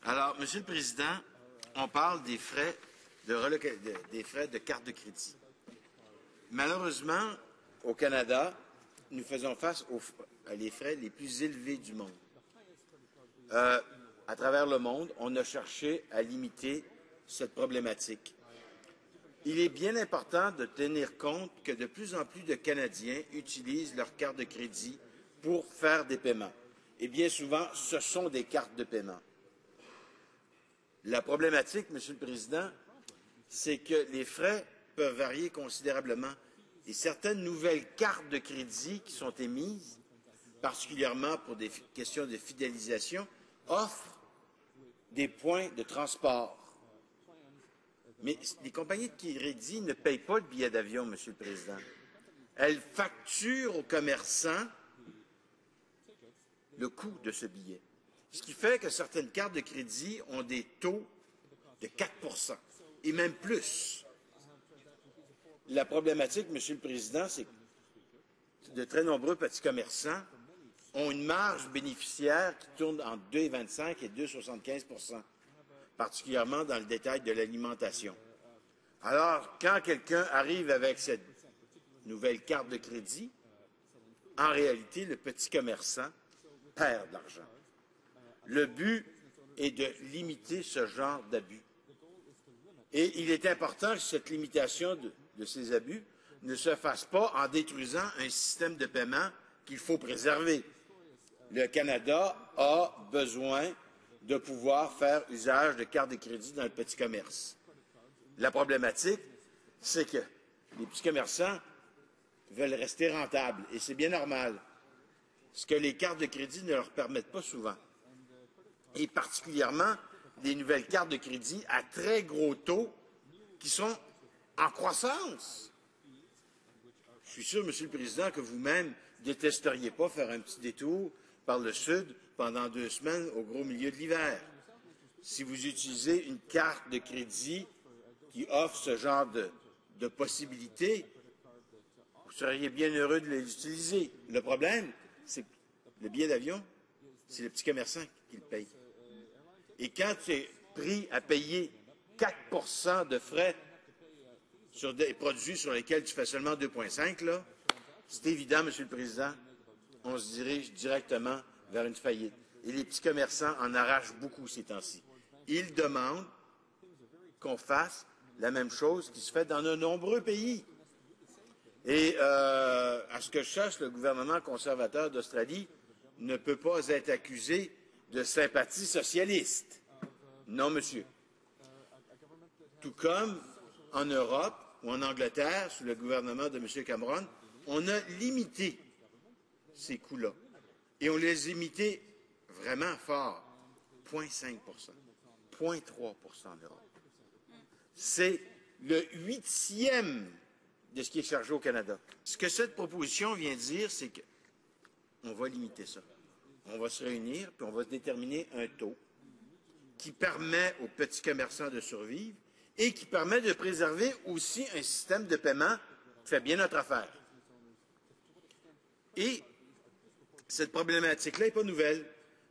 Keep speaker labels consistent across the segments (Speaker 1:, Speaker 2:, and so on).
Speaker 1: Alors, Monsieur le Président, on parle des frais des frais de carte de crédit. Malheureusement, au Canada, nous faisons face à les frais les plus élevés du monde. À travers le monde, on a cherché à limiter cette problématique. Il est bien important de tenir compte que de plus en plus de Canadiens utilisent leur carte de crédit pour faire des paiements. Et bien souvent, ce sont des cartes de paiement. La problématique, Monsieur le Président, c'est que les frais peuvent varier considérablement et certaines nouvelles cartes de crédit qui sont émises, particulièrement pour des questions de fidélisation, offrent des points de transport. Mais les compagnies de crédit ne payent pas le billet d'avion, Monsieur le Président. Elles facturent aux commerçants le coût de ce billet. Ce qui fait que certaines cartes de crédit ont des taux de 4 et même plus. La problématique, Monsieur le Président, c'est que de très nombreux petits commerçants ont une marge bénéficiaire qui tourne entre 2,25 et 2,75 particulièrement dans le détail de l'alimentation. Alors, quand quelqu'un arrive avec cette nouvelle carte de crédit, en réalité, le petit commerçant perd de l'argent. Le but est de limiter ce genre d'abus. Et il est important que cette limitation de ces abus ne se fasse pas en détruisant un système de paiement qu'il faut préserver. Le Canada a besoin de pouvoir faire usage de cartes de crédit dans le petit commerce. La problématique, c'est que les petits commerçants veulent rester rentables, et c'est bien normal, ce que les cartes de crédit ne leur permettent pas souvent. Et particulièrement des nouvelles cartes de crédit à très gros taux qui sont en croissance. Je suis sûr, Monsieur le Président, que vous-même ne détesteriez pas faire un petit détour par le Sud pendant 2 semaines au gros milieu de l'hiver. Si vous utilisez une carte de crédit qui offre ce genre de possibilités, vous seriez bien heureux de les utiliser. Le problème, c'est que le billet d'avion, c'est le petit commerçant qui le paye. Et quand tu es pris à payer 4 de frais sur des produits sur lesquels tu fais seulement 2,5, là, c'est évident, Monsieur le Président, on se dirige directement vers une faillite. Et les petits commerçants en arrachent beaucoup ces temps-ci. Ils demandent qu'on fasse la même chose qui se fait dans de nombreux pays. Et à ce que je sache, le gouvernement conservateur d'Australie ne peut pas être accusé de sympathie socialiste. Non, monsieur. Tout comme en Europe ou en Angleterre, sous le gouvernement de M. Cameron, on a limité ces coûts-là. Et on les a limités vraiment fort. 0,5 0,3 en Europe. C'est le 8e de ce qui est chargé au Canada. Ce que cette proposition vient dire, c'est qu'on va limiter ça. On va se réunir, puis on va déterminer un taux qui permet aux petits commerçants de survivre et qui permet de préserver aussi un système de paiement qui fait bien notre affaire. Et cette problématique-là n'est pas nouvelle.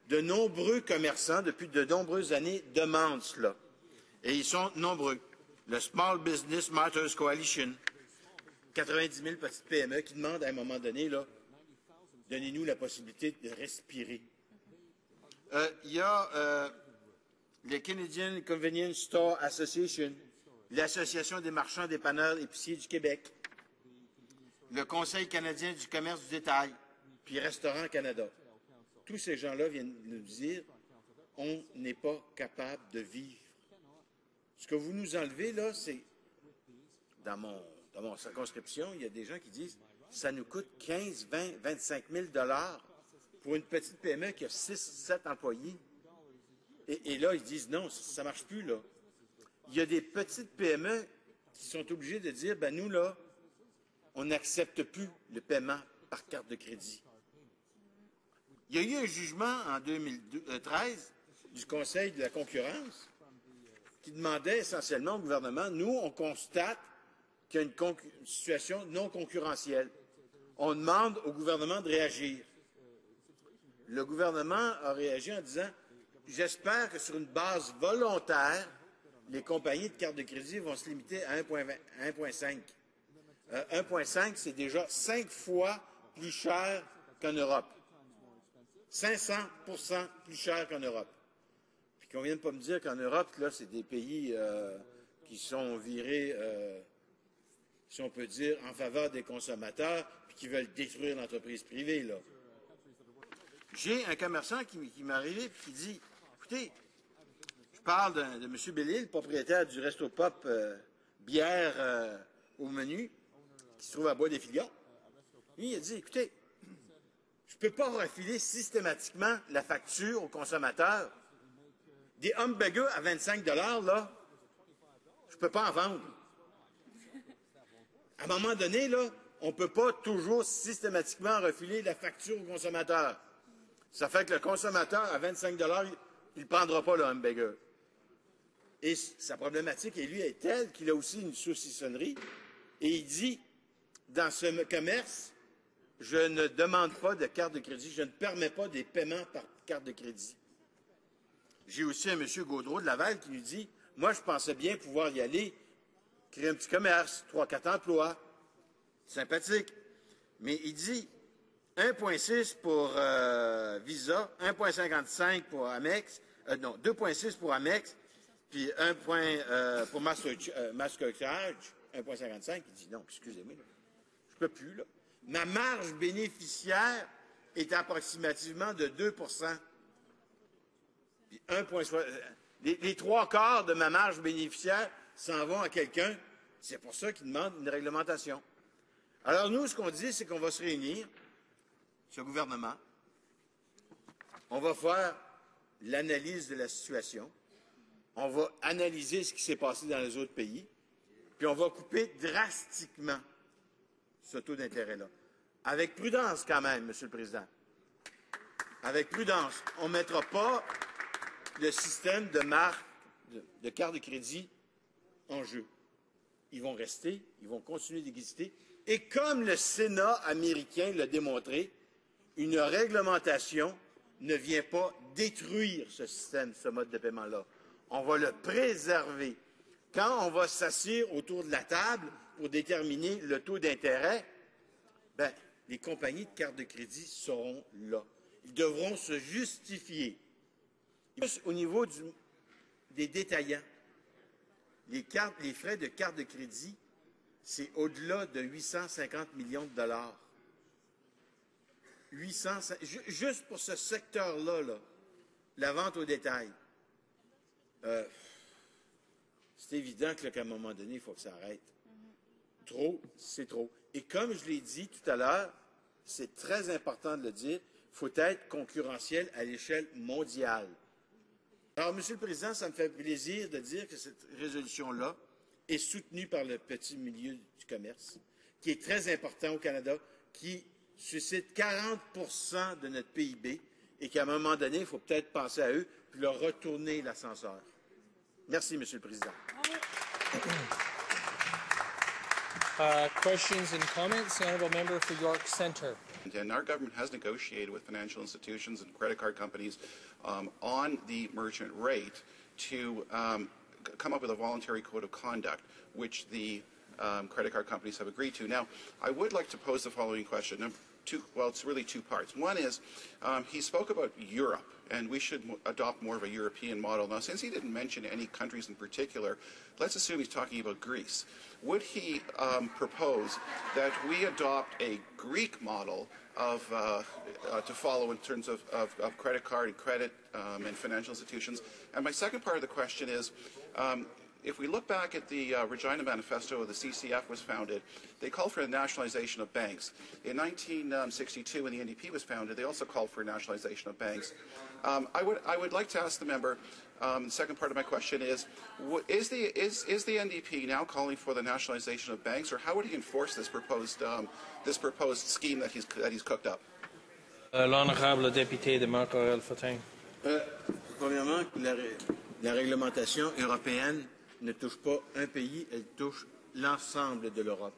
Speaker 1: De nombreux commerçants, depuis de nombreuses années, demandent cela. Et ils sont nombreux. Le Small Business Matters Coalition, 90 000 petites PME qui demandent à un moment donné, là, donnez-nous la possibilité de respirer. Il y a le Canadian Convenience Store Association, l'Association des marchands, dépanneurs, épiciers du Québec, le Conseil canadien du commerce du détail, puis Restaurants Canada. Tous ces gens-là viennent nous dire on n'est pas capable de vivre. Ce que vous nous enlevez, là, c'est dans mon circonscription, il y a des gens qui disent ça nous coûte 15, 20, 25 000 pour une petite PME qui a 6, 7 employés. Et là, ils disent non, ça ne marche plus, là. Il y a des petites PME qui sont obligées de dire ben nous, là, on n'accepte plus le paiement par carte de crédit. Il y a eu un jugement en 2013 du Conseil de la concurrence qui demandait essentiellement au gouvernement, nous, on constate qu'il y a une situation non concurrentielle. On demande au gouvernement de réagir. Le gouvernement a réagi en disant j'espère que sur une base volontaire, les compagnies de cartes de crédit vont se limiter à 1,5. 1,5, c'est déjà 5 fois plus cher qu'en Europe. 500% plus cher qu'en Europe. Puis qu'on ne vienne pas me dire qu'en Europe, là, c'est des pays qui sont virés, si on peut dire, en faveur des consommateurs, puis qui veulent détruire l'entreprise privée, là. J'ai un commerçant qui m'est arrivé et qui dit, écoutez, je parle de M. Bellil, le propriétaire du Resto Pop bière au menu, qui se trouve à Bois-des-Filions. Lui, il a dit, écoutez, je ne peux pas refiler systématiquement la facture aux consommateurs. Des hamburgers à 25 $, là, je ne peux pas en vendre. À un moment donné, là, on ne peut pas toujours systématiquement refiler la facture aux consommateurs. Ça fait que le consommateur, à 25 $, il ne prendra pas le hamburger. Et sa problématique, et lui, est telle qu'il a aussi une saucissonnerie. Et il dit, dans ce commerce, je ne demande pas de carte de crédit, je ne permets pas des paiements par carte de crédit. J'ai aussi un M. Gaudreau de Laval qui nous dit, moi, je pensais bien pouvoir y aller, créer un petit commerce, 3-4 emplois, sympathique. Mais il dit, 1,6 pour Visa, 1,55 pour Amex, non, 2,6 pour Amex, puis 1 point pour Mastercard, 1,55. Il dit, non, excusez-moi, je ne peux plus, là. Ma marge bénéficiaire est approximativement de 2 %. Puis les 3/4 de ma marge bénéficiaire s'en vont à quelqu'un. C'est pour ça qu'il demande une réglementation. Alors nous, ce qu'on dit, c'est qu'on va se réunir, ce gouvernement, on va faire l'analyse de la situation, on va analyser ce qui s'est passé dans les autres pays, puis on va couper drastiquement ce taux d'intérêt-là. Avec prudence quand même, Monsieur le Président. Avec prudence. On ne mettra pas le système de marque, de carte de crédit en jeu. Ils vont rester, ils vont continuer d'exister. Et comme le Sénat américain l'a démontré, une réglementation ne vient pas détruire ce système, ce mode de paiement-là. On va le préserver. Quand on va s'asseoir autour de la table pour déterminer le taux d'intérêt, ben, les compagnies de cartes de crédit seront là. Ils devront se justifier. Au niveau des détaillants, les frais de carte de crédit, c'est au-delà de 850 millions de dollars. Juste pour ce secteur-là, là, la vente au détail. C'est évident qu'à un moment donné, il faut que ça arrête. Trop, c'est trop. Et comme je l'ai dit tout à l'heure, c'est très important de le dire, il faut être concurrentiel à l'échelle mondiale. Alors, Monsieur le Président, ça me fait plaisir de dire que cette résolution-là est soutenue par le petit milieu du commerce, qui est très important au Canada, qui suscite 40 % de notre PIB et qu'à un moment donné, il faut peut-être penser à eux puis leur retourner l'ascenseur. Merci, Monsieur le Président.
Speaker 2: Questions and comments? The Honourable Member for York Centre.
Speaker 3: And our government has negotiated with financial institutions and credit card companies on the merchant rate to come up with a voluntary code of conduct, which the credit card companies have agreed to. Now, I would like to pose the following question. Well, it's really two parts. One is he spoke about Europe, and we should adopt more of a European model. Now, since he didn't mention any countries in particular, let's assume he's talking about Greece. Would he propose that we adopt a Greek model of to follow in terms of credit card and credit and financial institutions? And my second part of the question is, if we look back at the Regina Manifesto, the CCF was founded, they called for the nationalization of banks. In 1962, when the NDP was founded, they also called for nationalization of banks. I would like to ask the member, the second part of my question is the NDP now calling for the nationalization of banks, or how would he enforce this proposed scheme that he's cooked up?
Speaker 2: L'honorable député de Marc-Aurèle-Fortin.
Speaker 1: Premièrement, la réglementation européenne ne touche pas un pays, elle touche l'ensemble de l'Europe.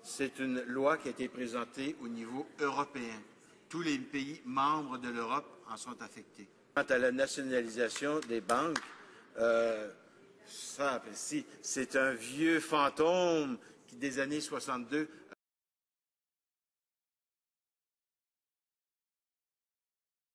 Speaker 1: C'est une loi qui a été présentée au niveau européen. Tous les pays membres de l'Europe en sont affectés. Quant à la nationalisation des banques, ça, c'est un vieux fantôme qui, des années 62,